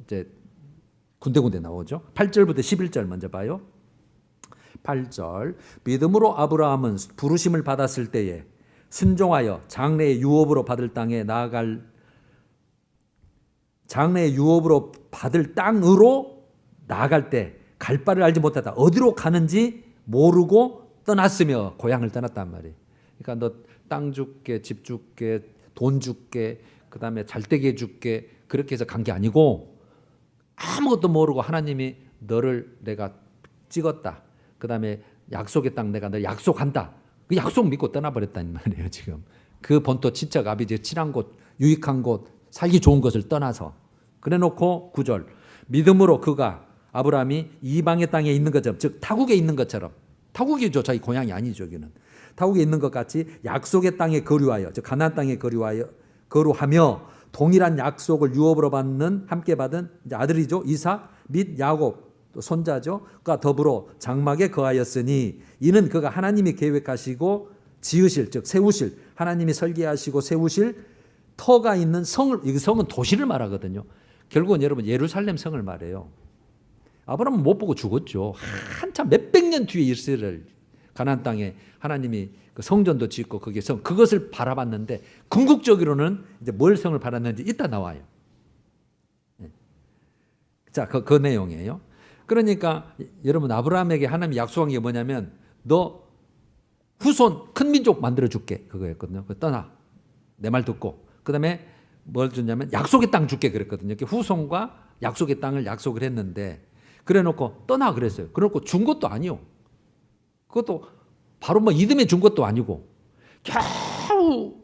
이제 군데군데 나오죠. 8절부터 11절 먼저 봐요. 8절 믿음으로 아브라함은 부르심을 받았을 때에 순종하여 장래의 유업으로 받을 땅으로 나아갈 때 갈 바를 알지 못하다. 어디로 가는지 모르고 떠났으며 고향을 떠났단 말이에요. 그러니까 너 땅 줄게, 집 줄게, 돈 줄게, 그 다음에 잘되게 해줄게 그렇게 해서 간 게 아니고 아무것도 모르고 하나님이 너를 내가 찍었다. 그 다음에 약속의 땅 내가 너 약속한다. 그 약속 믿고 떠나버렸단 말이에요. 지금 그 본토 친척 아비지 친한 곳, 유익한 곳, 살기 좋은 것을 떠나서 그래놓고 9절 믿음으로 그가 아브라함이 이방의 땅에 있는 것처럼 즉 타국에 있는 것처럼 타국이죠. 자기 고향이 아니죠. 여기는 타국에 있는 것 같이 약속의 땅에 거류하여 즉 가나안 땅에 거류하며 동일한 약속을 유업으로 받는 함께 받은 이제 아들이죠. 이삭 및 야곱 또 손자죠. 가 더불어 장막에 거하였으니 이는 그가 하나님이 계획하시고 지으실 즉 세우실 하나님이 설계하시고 세우실 터가 있는 성을 이 성은 도시를 말하거든요. 결국은 여러분 예루살렘 성을 말해요. 아브라함은 못 보고 죽었죠. 한참 몇백 년 뒤에 이스라엘 가나안 땅에 하나님이 그 성전도 짓고 그게 성 그것을 바라봤는데 궁극적으로는 이제 뭘 성을 바랐는지 이따 나와요. 자, 그 내용이에요. 그러니까 여러분 아브라함에게 하나님이 약속한 게 뭐냐면 너 후손 큰 민족 만들어 줄게 그거였거든요. 떠나 내 말 듣고 그 다음에 뭘 줬냐면 약속의 땅 줄게 그랬거든요. 후손과 약속의 땅을 약속을 했는데 그래놓고 떠나 그랬어요. 그래놓고 준 것도 아니요. 그것도 바로 뭐 이듬해 준 것도 아니고 겨우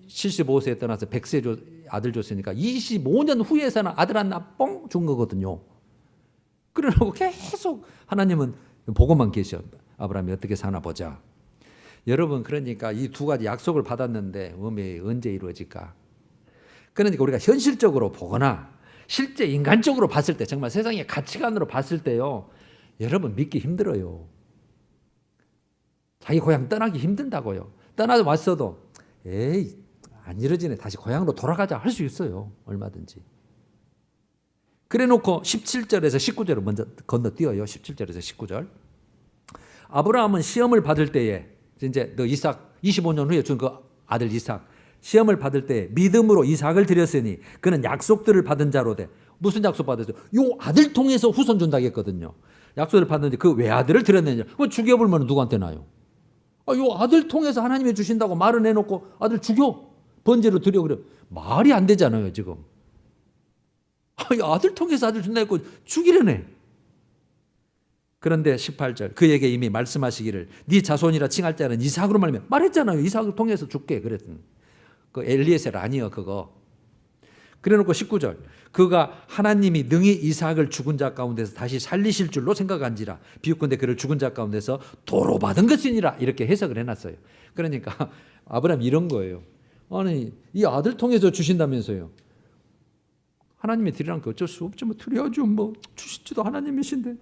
75세에 떠나서 100세 아들 줬으니까 25년 후에서는 아들 하나 뻥 준 거거든요. 그래놓고 계속 하나님은 보고만 계셔. 아브라함이 어떻게 사나 보자. 여러분 그러니까 이 두 가지 약속을 받았는데 언제 이루어질까? 그러니까 우리가 현실적으로 보거나 실제 인간적으로 봤을 때 정말 세상의 가치관으로 봤을 때요. 여러분 믿기 힘들어요. 자기 고향 떠나기 힘든다고요. 떠나서 왔어도 에이 안 이루어지네. 다시 고향으로 돌아가자 할 수 있어요. 얼마든지. 그래놓고 17절에서 19절을 먼저 건너뛰어요. 17절에서 19절. 아브라함은 시험을 받을 때에 이제 너 이삭 25년 후에 준 그 아들 이삭 시험을 받을 때 믿음으로 이삭을 드렸으니 그는 약속들을 받은 자로 돼. 무슨 약속 받았어요? 요 아들 통해서 후손 준다고 했거든요. 약속을 받는데 그 외아들을 드렸느냐? 그거 죽여버리면 누구한테 나요? 요 아들 통해서 하나님이 주신다고 말을 해놓고 아들 죽여. 번제로 드려 그래. 말이 안 되잖아요 지금. 아들 통해서 아들 준다 했고 죽이려네. 그런데 18절 그에게 이미 말씀하시기를 네 자손이라 칭할 자는 이삭으로 말했잖아요. 이삭을 통해서 죽게 그랬더니 그 엘리에셀 아니요 그거. 그래놓고 19절 그가 하나님이 능히 이삭을 죽은 자 가운데서 다시 살리실 줄로 생각한지라 비유컨대 그를 죽은 자 가운데서 도로 받은 것이니라 이렇게 해석을 해놨어요. 그러니까 아브라함 이런 거예요. 아니 이 아들 통해서 주신다면서요. 하나님이 드리라는 게 어쩔 수 없지 뭐 드려야죠. 뭐 주실지도 하나님이신데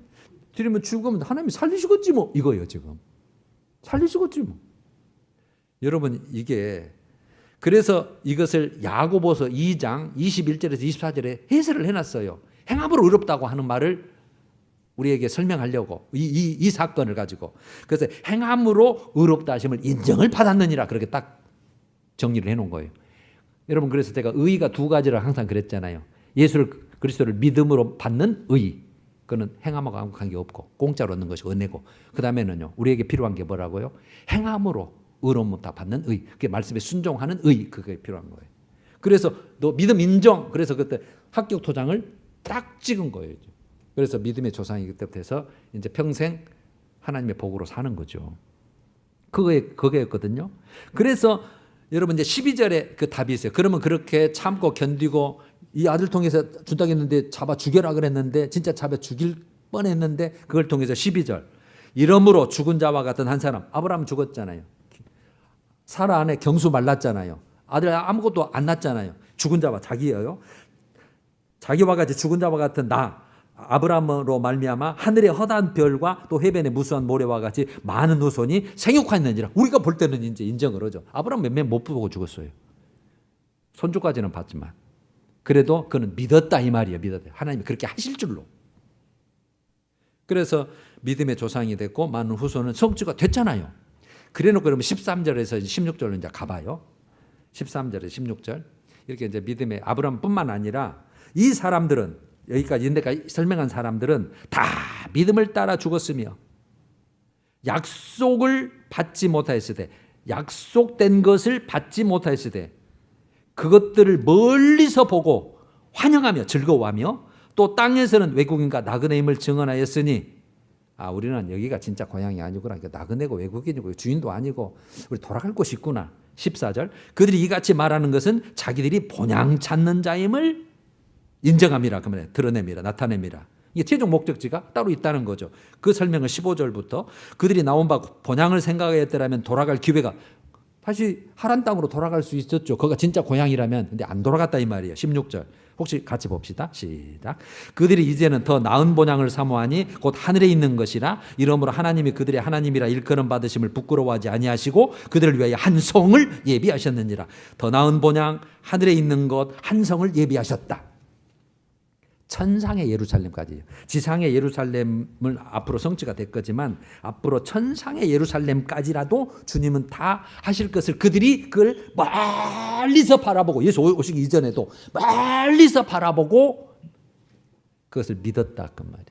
드리면 죽으면 하나님이 살리시겠지 뭐 이거예요 지금. 살리시겠지 뭐. 여러분 이게 그래서 이것을 야고보서 2장 21절에서 24절에 해설을 해놨어요. 행함으로 의롭다고 하는 말을 우리에게 설명하려고 이 사건을 가지고 그래서 행함으로 의롭다 하심을 인정을 받았느니라 그렇게 딱 정리를 해놓은 거예요. 여러분 그래서 제가 의의가 두 가지를 항상 그랬잖아요. 예수를 그리스도를 믿음으로 받는 의의 그거는 행함하고 아무 관계 없고 공짜로 얻는 것이 은혜고 그 다음에는요 우리에게 필요한 게 뭐라고요? 행함으로 의로움 다 받는 의, 그게 말씀에 순종하는 의, 그게 필요한 거예요. 그래서 너 믿음 인정, 그래서 그때 합격 토장을 딱 찍은 거예요. 그래서 믿음의 조상이 그때부터 해서 이제 평생 하나님의 복으로 사는 거죠. 그거였거든요. 그래서 여러분 이제 12절에 그 답이 있어요. 그러면 그렇게 참고 견디고 이 아들 통해서 준다고 했는데 잡아 죽여라 그랬는데 진짜 잡아 죽일 뻔했는데 그걸 통해서 12절 이러므로 죽은 자와 같은 한 사람 아브라함 죽었잖아요. 사라 안에 경수 말랐잖아요. 아들 아무것도 안 낳잖아요. 죽은 자와 자기예요. 자기와 같이 죽은 자와 같은 나 아브라함으로 말미암아 하늘의 허다한 별과 또 해변의 무수한 모래와 같이 많은 후손이 생육하였느니라. 우리가 볼 때는 이제 인정을 하죠. 아브라함 몇몇 못 보고 죽었어요. 손주까지는 봤지만 그래도 그는 믿었다 이 말이에요. 믿었다. 하나님이 그렇게 하실 줄로. 그래서 믿음의 조상이 됐고 많은 후손은 성취가 됐잖아요. 그래놓고 그러면 13절에서 16절로 이제 가봐요. 13절에서 16절 이렇게 이제 믿음의 아브라함뿐만 아니라 이 사람들은 여기까지 인데까지 설명한 사람들은 다 믿음을 따라 죽었으며 약속을 받지 못하였을 때 약속된 것을 받지 못하였을 때 그것들을 멀리서 보고 환영하며 즐거워하며 또 땅에서는 외국인과 나그네임을 증언하였으니 우리는 여기가 진짜 고향이 아니구나. 나그네고 외국인이고 주인도 아니고 우리 돌아갈 곳이 있구나. 14절 그들이 이같이 말하는 것은 자기들이 본향 찾는 자임을 인정함이라. 그러면 드러냅니다. 나타냅니다. 이게 최종 목적지가 따로 있다는 거죠. 그 설명을 15절부터 그들이 나온 바 본향을 생각하였더라면 돌아갈 기회가 다시 하란 땅으로 돌아갈 수 있었죠. 거기가 진짜 고향이라면. 근데 안 돌아갔다 이 말이에요. 16절 혹시 같이 봅시다. 시작. 그들이 이제는 더 나은 본향을 사모하니 곧 하늘에 있는 것이라. 이러므로 하나님이 그들의 하나님이라 일컬음 받으심을 부끄러워하지 아니하시고 그들을 위하여 한 성을 예비하셨느니라. 더 나은 본향 하늘에 있는 것 한 성을 예비하셨다. 천상의 예루살렘까지. 지상의 예루살렘을 앞으로 성취가 됐겠지만 앞으로 천상의 예루살렘까지라도 주님은 다 하실 것을 그들이 그걸 멀리서 바라보고 예수 오시기 이전에도 멀리서 바라보고 그것을 믿었다 그 말이에요.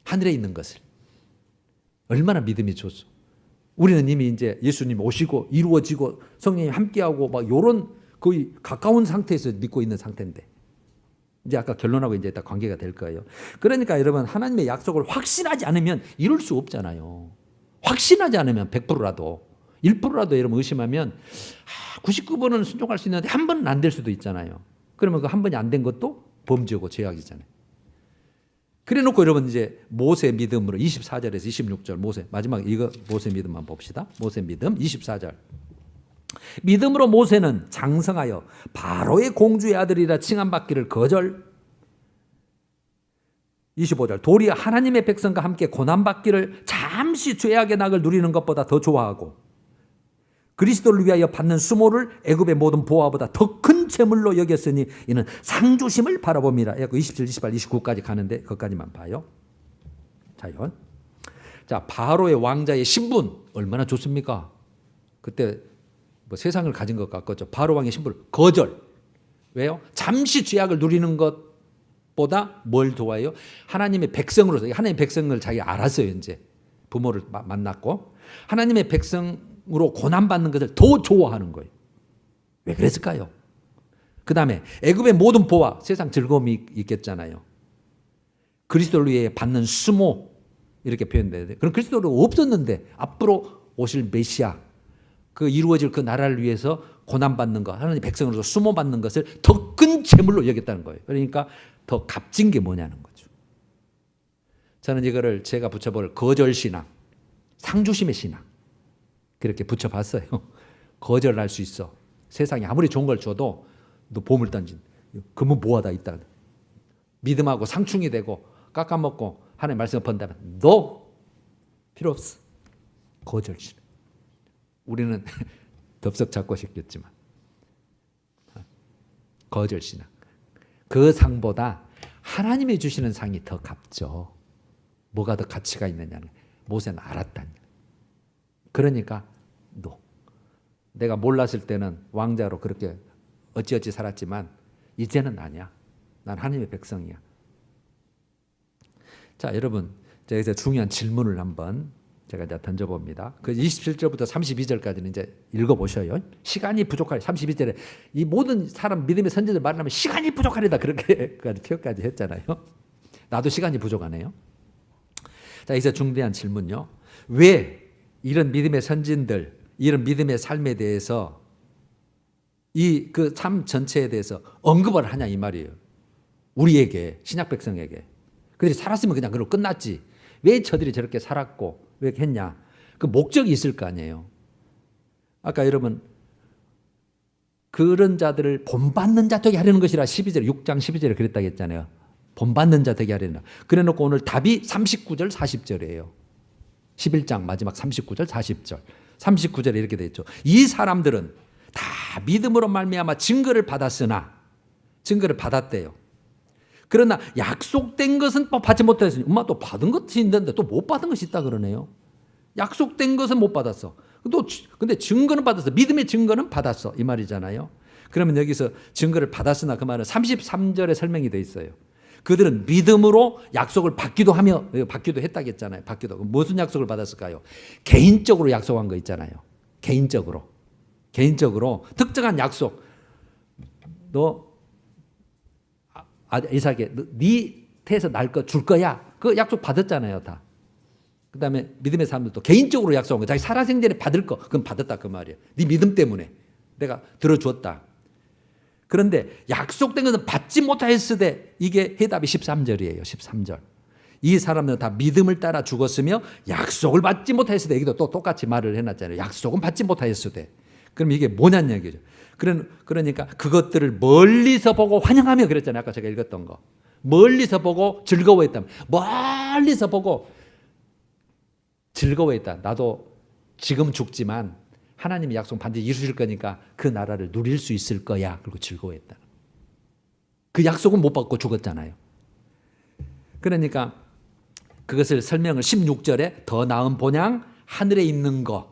하늘에 있는 것을. 얼마나 믿음이 좋소. 우리는 이미 이제 예수님 오시고 이루어지고 성령님 함께하고 막 이런 거의 가까운 상태에서 믿고 있는 상태인데 이제 아까 결론하고 이제 딱 관계가 될 거예요. 그러니까 여러분 하나님의 약속을 확신하지 않으면 이룰 수 없잖아요. 확신하지 않으면 100%라도 1%라도 여러분 의심하면 99번은 순종할 수 있는데 한 번은 안 될 수도 있잖아요. 그러면 그 한 번이 안 된 것도 범죄고 죄악이잖아요. 그래 놓고 여러분 이제 모세 믿음으로 24절에서 26절 모세 마지막 이거 모세 믿음만 봅시다. 모세 믿음 24절. 믿음으로 모세는 장성하여 바로의 공주의 아들이라 칭함받기를 거절. 25절 도리어 하나님의 백성과 함께 고난받기를 잠시 죄악의 낙을 누리는 것보다 더 좋아하고 그리스도를 위하여 받는 수모를 애굽의 모든 보화보다 더 큰 재물로 여겼으니 이는 상주심을 바라봅니다. 27, 28, 29까지 가는데 거기까지만 봐요. 자, 바로의 왕자의 신분 얼마나 좋습니까? 그때 뭐 세상을 가진 것 같겠죠. 바로 왕의 신분을 거절. 왜요? 잠시 죄악을 누리는 것보다 뭘 좋아해요? 하나님의 백성으로서 하나님의 백성을 자기 알았어요. 이제 부모를 만났고 하나님의 백성으로 고난받는 것을 더 좋아하는 거예요. 왜 그랬을까요? 그 다음에 애굽의 모든 보화 세상 즐거움이 있겠잖아요. 그리스도를 위해 받는 수모 이렇게 표현돼요. 그럼 그리스도가 없었는데 앞으로 오실 메시아 그 이루어질 그 나라를 위해서 고난받는 것, 하나님 백성으로서 수모받는 것을 더 큰 재물로 여겼다는 거예요. 그러니까 더 값진 게 뭐냐는 거죠. 저는 이거를 제가 붙여볼 거절신앙, 상주심의 신앙 그렇게 붙여봤어요. 거절할 수 있어. 세상에 아무리 좋은 걸 줘도 너 보물 던진 금은 모아다 있다. 믿음하고 상충이 되고 깎아먹고 하나님 말씀을 번다면 너 필요 없어. 거절신앙. 우리는 덥석 잡고 싶겠지만 거절신앙 그 상보다 하나님이 주시는 상이 더 값죠. 뭐가 더 가치가 있느냐는 모세는 알았다는 거예요. 그러니까 내가 몰랐을 때는 왕자로 그렇게 어찌어찌 살았지만 이제는 아니야. 난 하나님의 백성이야. 자, 여러분 여기서 중요한 질문을 한번 제가 이제 던져봅니다. 그 27절부터 32절까지는 이제 읽어보셔요. 시간이 부족하리. 32절에 이 모든 사람 믿음의 선지자들 말하면 시간이 부족하리다 그렇게까지 표현까지 했잖아요. 나도 시간이 부족하네요. 자, 이제 중대한 질문요. 왜 이런 믿음의 선진들, 이런 믿음의 삶에 대해서 이 그 삶 전체에 대해서 언급을 하냐 이 말이에요. 우리에게 신약 백성에게 그들이 살았으면 그냥 그걸로 끝났지. 왜 저들이 저렇게 살았고 왜 했냐? 그 목적이 있을 거 아니에요. 아까 여러분 그런 자들을 본받는 자 되게 하려는 것이라 12절 6장 12절에 그랬다고 했잖아요. 본받는 자 되게 하려는. 그래 놓고 오늘 답이 39절 40절이에요. 11장 마지막 39절 40절. 39절에 이렇게 돼 있죠. 이 사람들은 다 믿음으로 말미암아 증거를 받았으나 증거를 받았대요. 그러나 약속된 것은 받지 못했으니 엄마 또 받은 것이 있는데 또 못 받은 것이 있다 그러네요. 약속된 것은 못 받았어. 근데 증거는 받았어. 믿음의 증거는 받았어. 이 말이잖아요. 그러면 여기서 증거를 받았으나 그 말은 33절에 설명이 돼 있어요. 그들은 믿음으로 약속을 받기도 했다겠잖아요. 받기도. 무슨 약속을 받았을까요? 개인적으로 약속한 거 있잖아요. 개인적으로 특정한 약속. 너 이삭에 네 태에서 날 거 줄 거야. 그 약속 받았잖아요, 다. 그다음에 믿음의 사람들도 개인적으로 약속한 거, 자기 살아생전에 받을 거, 그건 받았다 그 말이에요. 네 믿음 때문에 내가 들어주었다. 그런데 약속된 것은 받지 못하였을 때 이게 해답이 13절이에요. 13절. 이 사람들은 다 믿음을 따라 죽었으며 약속을 받지 못하였을 때, 여기도 또 똑같이 말을 해놨잖아요. 약속은 받지 못하였을 때. 그럼 이게 뭐냐는 얘기죠. 그러니까 그것들을 멀리서 보고 환영하며 그랬잖아요. 아까 제가 읽었던 거. 멀리서 보고 즐거워했다. 멀리서 보고 즐거워했다. 나도 지금 죽지만 하나님의 약속 반드시 이루실 거니까 그 나라를 누릴 수 있을 거야. 그리고 즐거워했다. 그 약속은 못 받고 죽었잖아요. 그러니까 그것을 설명을 16절에 더 나은 본향 하늘에 있는 것.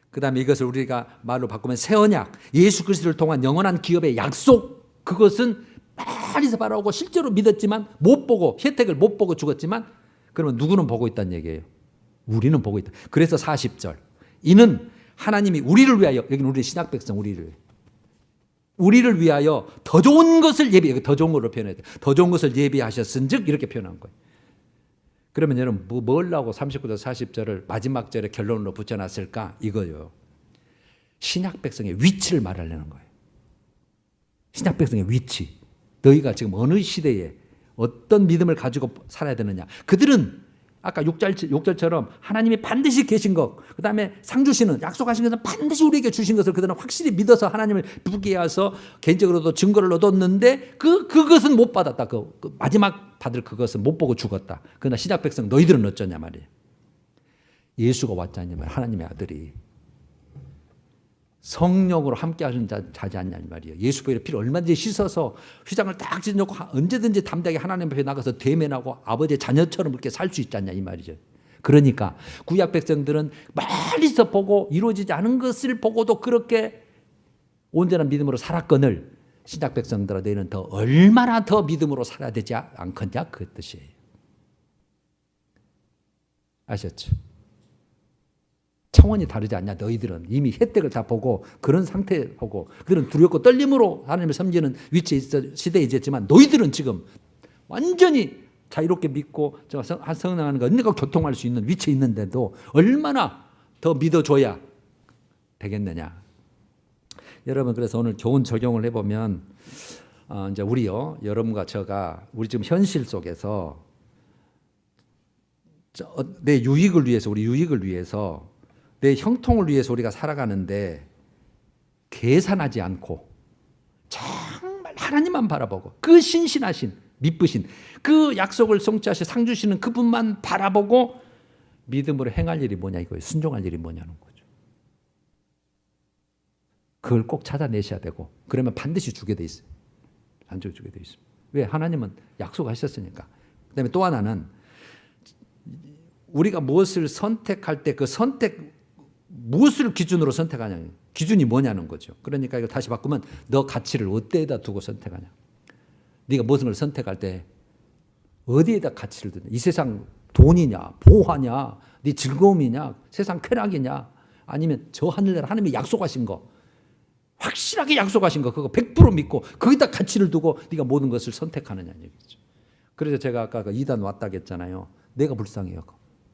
그 다음에 이것을 우리가 말로 바꾸면 새 언약, 예수 그리스도를 통한 영원한 기업의 약속, 그것은 멀리서 바라보고 실제로 믿었지만 못 보고, 혜택을 못 보고 죽었지만, 그러면 누구는 보고 있다는 얘기예요? 우리는 보고 있다. 그래서 40절. 이는 하나님이 우리를 위하여, 여기는 우리 신약 백성 우리를 위하여 더 좋은 것을 더 좋은 걸로 표현해야 돼. 더 좋은 것을 예비하셨은즉 이렇게 표현한 거예요. 그러면 여러분 뭘 하고 39절 40절을 마지막 절에 결론으로 붙여놨을까? 이거요. 신약 백성의 위치를 말하려는 거예요. 신약 백성의 위치. 너희가 지금 어느 시대에 어떤 믿음을 가지고 살아야 되느냐. 그들은 아까 6절처럼 하나님이 반드시 계신 것, 그 다음에 상 주시는, 약속하신 것은 반드시 우리에게 주신 것을 그들은 확실히 믿어서 하나님을 부게 해서 개인적으로도 증거를 얻었는데 그것은 못 받았다. 그 마지막 받을 그것은 못 보고 죽었다. 그러나 신약 백성 너희들은 어쩌냐 말이에요. 예수가 왔잖냐 말이에요. 하나님의 아들이. 성령으로 함께 하는 자지 않냐 말이에요. 예수 보혈의 피를 얼마든지 씻어서 휘장을 딱 찢어놓고 언제든지 담대하게 하나님 앞에 나가서 대면하고 아버지의 자녀처럼 그렇게 살 수 있지 않냐 이 말이죠. 그러니까 구약 백성들은 멀리서 보고 이루어지지 않은 것을 보고도 그렇게 온전한 믿음으로 살았거늘 신약 백성들아 너희는 더 얼마나 더 믿음으로 살아야 되지 않겠냐 그 뜻이에요. 아셨죠? 차원이 다르지 않냐. 너희들은 이미 혜택을 다 보고 그런 상태 보고 그들은 두렵고 떨림으로 하나님을 섬기는 위치에 시대에 있었지만 너희들은 지금 완전히 자유롭게 믿고 성행하는 거 언니가 교통할 수 있는 위치에 있는데도 얼마나 더 믿어줘야 되겠느냐. 여러분 그래서 오늘 좋은 적용을 해보면 이제 우리요 여러분과 저가 우리 지금 현실 속에서 내 유익을 위해서 우리 유익을 위해서 내 형통을 위해서 우리가 살아가는데 계산하지 않고 정말 하나님만 바라보고 그 신실하신 미쁘신 그 약속을 성취하시 상 주시는 그분만 바라보고 믿음으로 행할 일이 뭐냐 이거예요. 순종할 일이 뭐냐는 거죠. 그걸 꼭 찾아내셔야 되고 그러면 반드시 주게 돼 있어요. 반드시 주게 돼 있습니다. 왜? 하나님은 약속하셨으니까. 그다음에 또 하나는 우리가 무엇을 선택할 때 그 선택 무엇을 기준으로 선택하냐. 기준이 뭐냐는 거죠. 그러니까 이거 다시 바꾸면 너 가치를 어디에다 두고 선택하냐. 네가 무슨 걸 선택할 때 어디에다 가치를 두냐. 이 세상 돈이냐 보화냐 네 즐거움이냐 세상 쾌락이냐 아니면 저 하늘나라 하나님이 약속하신 거 확실하게 약속하신 거 그거 100% 믿고 거기다 가치를 두고 네가 모든 것을 선택하느냐는 얘기죠. 그래서 제가 아까 그 2단 왔다고 했잖아요. 내가 불쌍해요.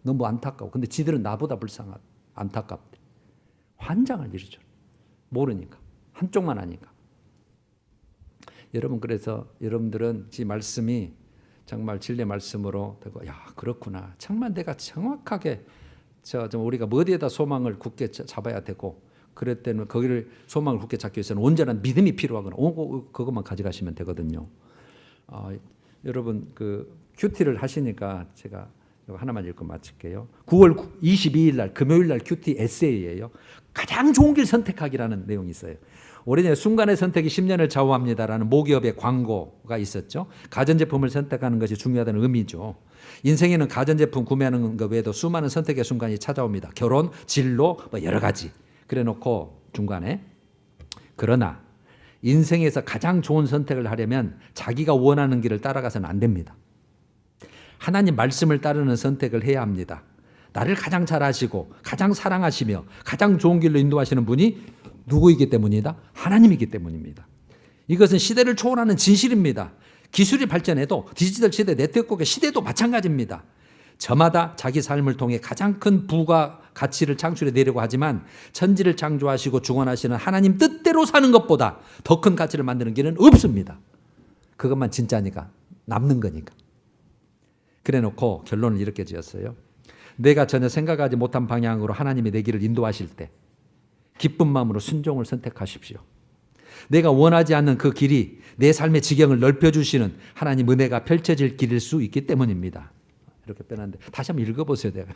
너무 안타까워. 근데 지들은 나보다 안타깝대. 환장을 일으죠. 모르니까. 한쪽만 하니까. 여러분 그래서 여러분들은 이 말씀이 정말 진리의 말씀으로 되고 야 그렇구나. 정말 내가 정확하게 우리가 어디에다 소망을 굳게 잡아야 되고 그랬더니 거기를 소망을 굳게 잡기 위해서는 온전한 믿음이 필요하거나 그것만 가져가시면 되거든요. 여러분 그 큐티를 하시니까 제가 이거 하나만 읽고 마칠게요. 9월 22일 날 금요일 날 큐티 에세이예요. 가장 좋은 길 선택하기라는 내용이 있어요. 오래전에 순간의 선택이 10년을 좌우합니다라는 모기업의 광고가 있었죠. 가전제품을 선택하는 것이 중요하다는 의미죠. 인생에는 가전제품 구매하는 것 외에도 수많은 선택의 순간이 찾아옵니다. 결혼, 진로, 뭐 여러 가지. 그래 놓고 중간에 그러나 인생에서 가장 좋은 선택을 하려면 자기가 원하는 길을 따라가서는 안 됩니다. 하나님 말씀을 따르는 선택을 해야 합니다. 나를 가장 잘 아시고 가장 사랑하시며 가장 좋은 길로 인도하시는 분이 누구이기 때문이다? 하나님이기 때문입니다. 이것은 시대를 초월하는 진실입니다. 기술이 발전해도 디지털 시대, 네트워크의 시대도 마찬가지입니다. 저마다 자기 삶을 통해 가장 큰 부가 가치를 창출해내려고 하지만 천지를 창조하시고 주관하시는 하나님 뜻대로 사는 것보다 더 큰 가치를 만드는 길은 없습니다. 그것만 진짜니까, 남는 거니까. 그래 놓고 결론을 이렇게 지었어요. 내가 전혀 생각하지 못한 방향으로 하나님이 내 길을 인도하실 때 기쁜 마음으로 순종을 선택하십시오. 내가 원하지 않는 그 길이 내 삶의 지경을 넓혀주시는 하나님 은혜가 펼쳐질 길일 수 있기 때문입니다. 이렇게 빼놨는데 다시 한번 읽어보세요. 내가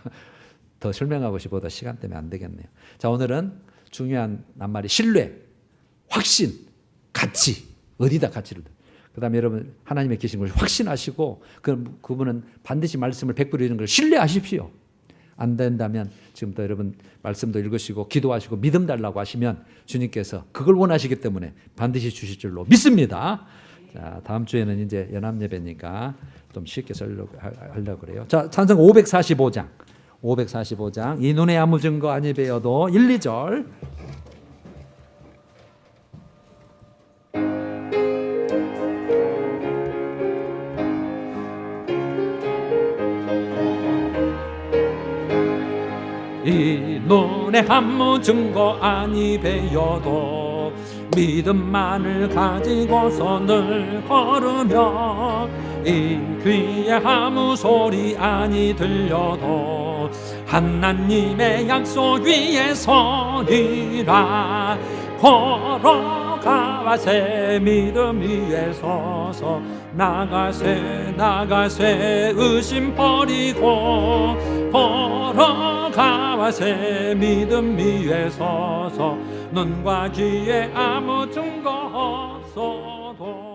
더 설명하고 싶어도 시간 때문에 안 되겠네요. 자, 오늘은 중요한 낱말이 신뢰, 확신, 가치. 어디다 가치를 그 다음에 여러분 하나님의 계신 것을 확신하시고 그분은 반드시 말씀을 베풀이는 걸 신뢰하십시오. 안 된다면 지금부터 여러분 말씀도 읽으시고 기도하시고 믿음 달라고 하시면 주님께서 그걸 원하시기 때문에 반드시 주실 줄로 믿습니다. 자, 다음 주에는 이제 연합예배니까 좀 쉽게 하려고 그래요. 자, 찬송 545장. 이 눈에 아무 증거 아니 배어도 1, 2절. 이 눈에 아무 증거 아니 배어도 믿음만을 가지고서 늘 걸으며 이 귀에 아무 소리 아니 들려도 하나님의 약속 위에 서리라. 걸어가세 믿음 위에 서서 나가세 의심 버리고 걸어가세 믿음 위에 서서 눈과 귀에 아무 증거 없어도